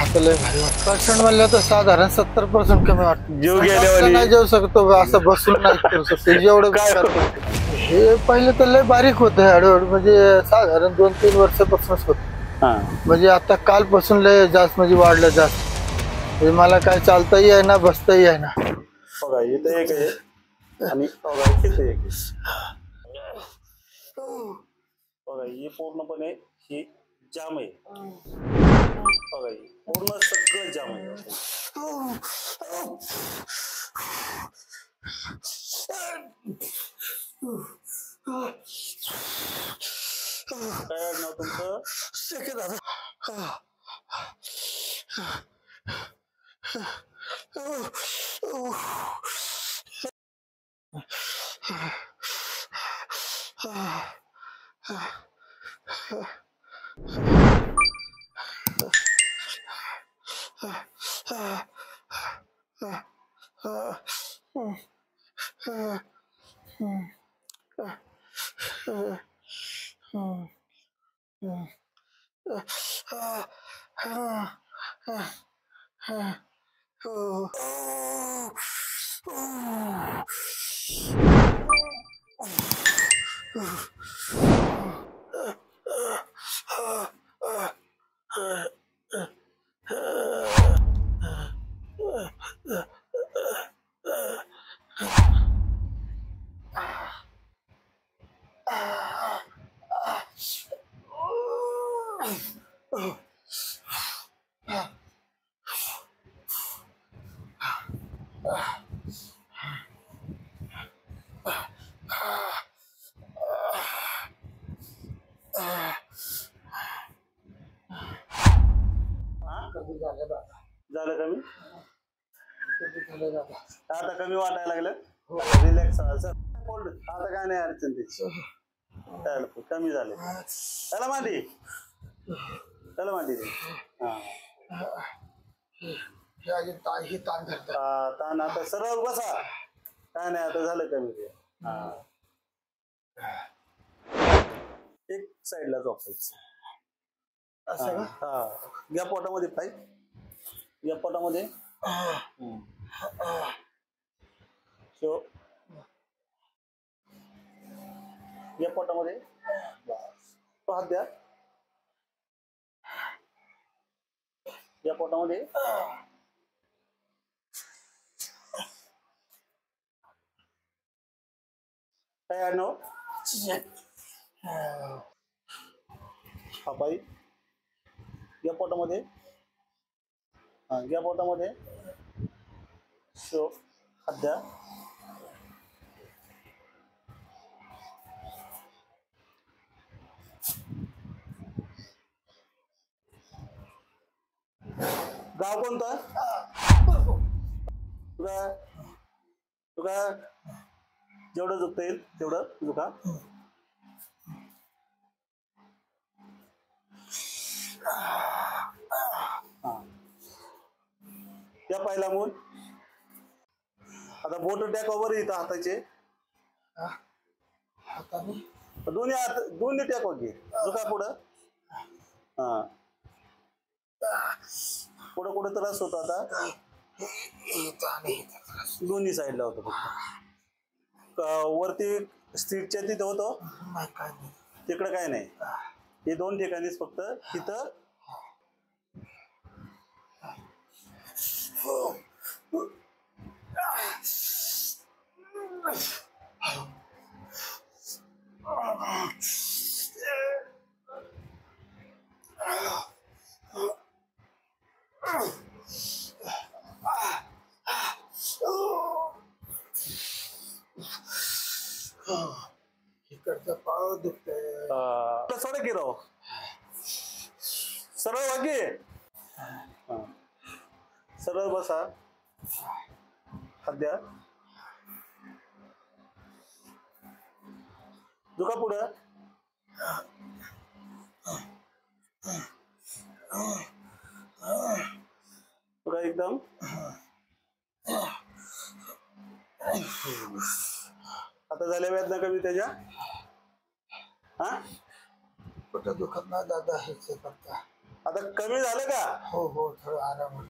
आता लय भारी वाटतं. पर्सेंट म्हणलं तर साधारण 70% कमी वाटतं. जीव गेल्यावानी. नाही जेवू शकतो असं बसून नाही करू शकतो जेवढं काय हे पहिले तर लय बारीक होतं हळूहळू म्हणजे साधारण 2-3 वर्षापासूनच होत. म्हणजे आता कालपासून लय जास्त म्हणजे वाढलं जास्त. म्हणजे मला काय चालताही आहे ना बसताही आहे ना. बघा इथं एक आहे आणि बघा इथं एक आहे. बघा ही पूर्णपणे ही जाम आहे. बघा पूर्ण सगळं जाम आहे. काय नाव तुमचं? शेके दादा. झालं कमी? आता कमी वाटायला लागलं. हो. रिलॅक्स आता काय नाही अडचण त्याची कमी झाले. त्याला मांडी ताण आता सरळ बसा. काय नाही आता झालं कमी ते. एक साईडला झोपायचं. या पोटामध्ये पाय या पोटामध्ये या पोटामध्ये हात द्या. या पोटामध्ये काय आडनाव? हा पाय या पोटामध्ये या पोटामध्ये हात द्या. गाव कोणतं? तुका जेवढं झुकता येईल तेवढं झुका. या पाहिला मूल. आता बोट टॅकवर येतं हाताचे. दोन्ही हात दोन्ही टॅकवर घे. झुका पुढं. पुढं कुठं त्रास होतो आता? दोन्ही साईडला होतो फक्त. वरती स्ट्रीटच्या तिथं होतो तिकडं काय नाही. हे दोन ठिकाणीच फक्त तिथं. इकडचा पाव दुखतोय. सरळ की राव. सरळ वागे. सरळ बसा. हात द्या. झुका पुढं. बघा एकदम. आता झाल्या वेदना कमी त्याच्या? हा कुठं दुखत नाही दादा हेच फक्त. आता कमी झालं का? हो हो थोडं आराम.